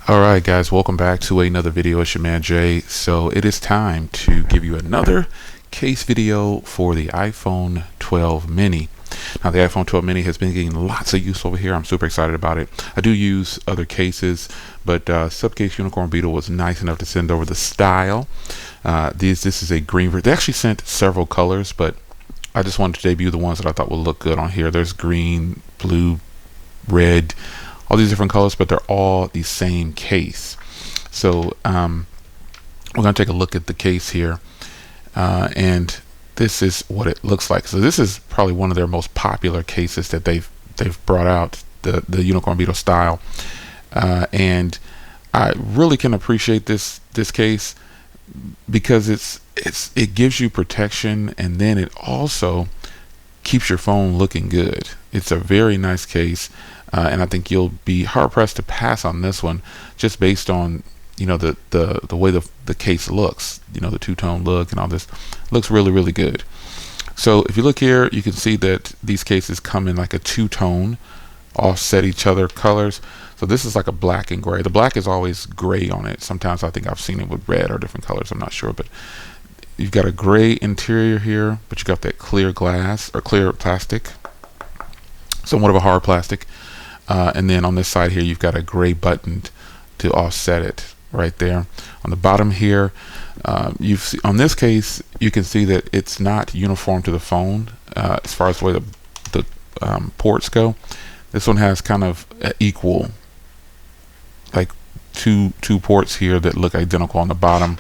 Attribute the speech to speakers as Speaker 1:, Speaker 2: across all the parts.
Speaker 1: Alright guys, welcome back to another video. It's your man Jay. So it is time to give you another case video for the iPhone 12 mini. Now the iPhone 12 mini has been getting lots of use over here. I'm super excited about it. I do use other cases, but Supcase Unicorn Beetle was nice enough to send over the style. This is a green version. They actually sent several colors, but I just wanted to debut the ones that I thought would look good on here. There's green, blue, red, all these different colors, but they're all the same case. So we're going to take a look at the case here, and this is what it looks like. So this is probably one of their most popular cases that they've brought out, the Unicorn Beetle style, and I really can appreciate this case because it gives you protection, and then it also keeps your phone looking good. It's a very nice case, and I think you'll be hard pressed to pass on this one, just based on the way the case looks. The two-tone look and all this looks really good. So if you look here, you can see that these cases come in like a two-tone, offset each other colors. So this is like a black and gray. The black is always gray on it. Sometimes I think I've seen it with red or different colors. I'm not sure, but you've got a gray interior here, but you got that clear glass or clear plastic, somewhat of a hard plastic, and then on this side here you've got a gray button to offset it right there. On the bottom here, on this case you can see that it's not uniform to the phone as far as the way the ports go. This one has kind of equal, like two ports here that look identical on the bottom,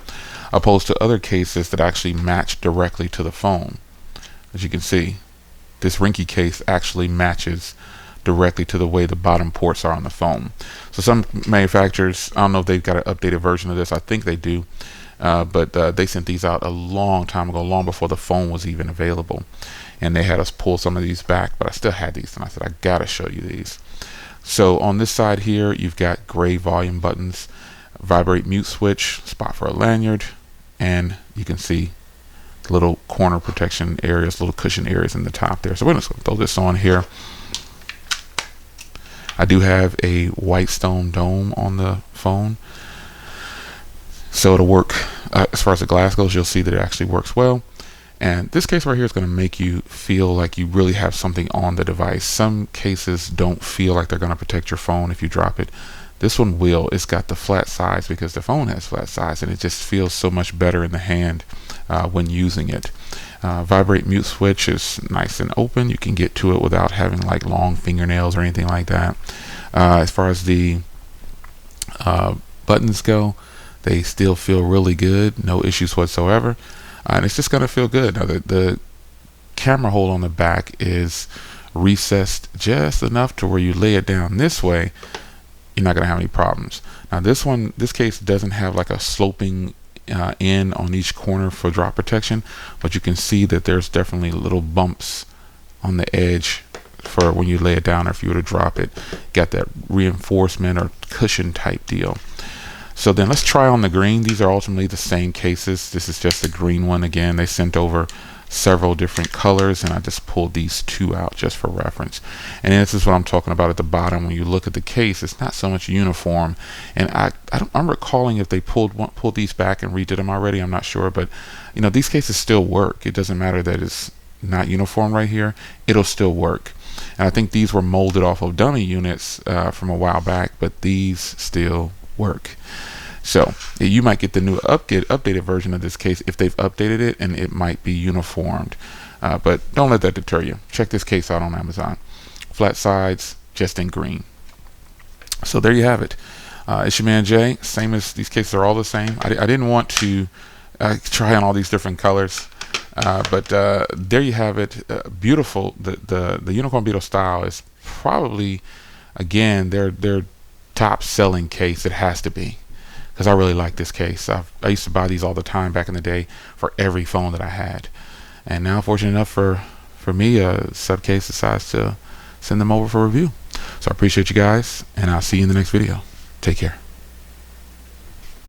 Speaker 1: opposed to other cases that actually match directly to the phone. As you can see, this Rinky case actually matches directly to the way the bottom ports are on the phone. So some manufacturers, I don't know if they've got an updated version of this. I think they do, but they sent these out a long time ago, long before the phone was even available, and they had us pull some of these back, but I still had these, and I said I gotta show you these. So on this side here you've got gray volume buttons, Vibrate mute switch, spot for a lanyard, and you can see little corner protection areas, little cushion areas in the top there. So we're just going to throw this on here. I do have a white stone dome on the phone, so it'll work as far as the glass goes. You'll see that it actually works well, and this case right here is going to make you feel like you really have something on the device. Some cases don't feel like they're going to protect your phone if you drop it. This one will. It's got the flat sides because the phone has flat sides, and it just feels so much better in the hand when using it. Vibrate mute switch is nice and open. You can get to it without having like long fingernails or anything like that. As far as the buttons go, they still feel really good. No issues whatsoever. And it's just going to feel good. Now the camera hole on the back is recessed just enough to where you lay it down this way, you're not going to have any problems. Now this case doesn't have like a sloping in on each corner for drop protection, but you can see that there's definitely little bumps on the edge for when you lay it down, or if you were to drop it. Got that reinforcement or cushion type deal. So then let's try on the green. These are ultimately the same cases. This is just the green one. Again, they sent over several different colors, and I just pulled these two out just for reference. And this is what I'm talking about at the bottom. When you look at the case, it's not so much uniform, and I'm recalling if they pulled these back and redid them already. I'm not sure, but these cases still work. It doesn't matter that it's not uniform right here, it'll still work. And I think these were molded off of dummy units from a while back, but these still work. So you might get the new updated version of this case if they've updated it, and it might be uniformed, but don't let that deter you. Check this case out on Amazon. Flat sides, just in green. So there you have it. It's your man Jay. Same as these cases are all the same. I didn't want to try on all these different colors, but there you have it. Beautiful. The Unicorn Beetle style is probably, again, their top selling case. It has to be, because I really like this case. I used to buy these all the time back in the day for every phone that I had, and now fortunate enough for me, Supcase decides to send them over for review. So I appreciate you guys, and I'll see you in the next video. Take care.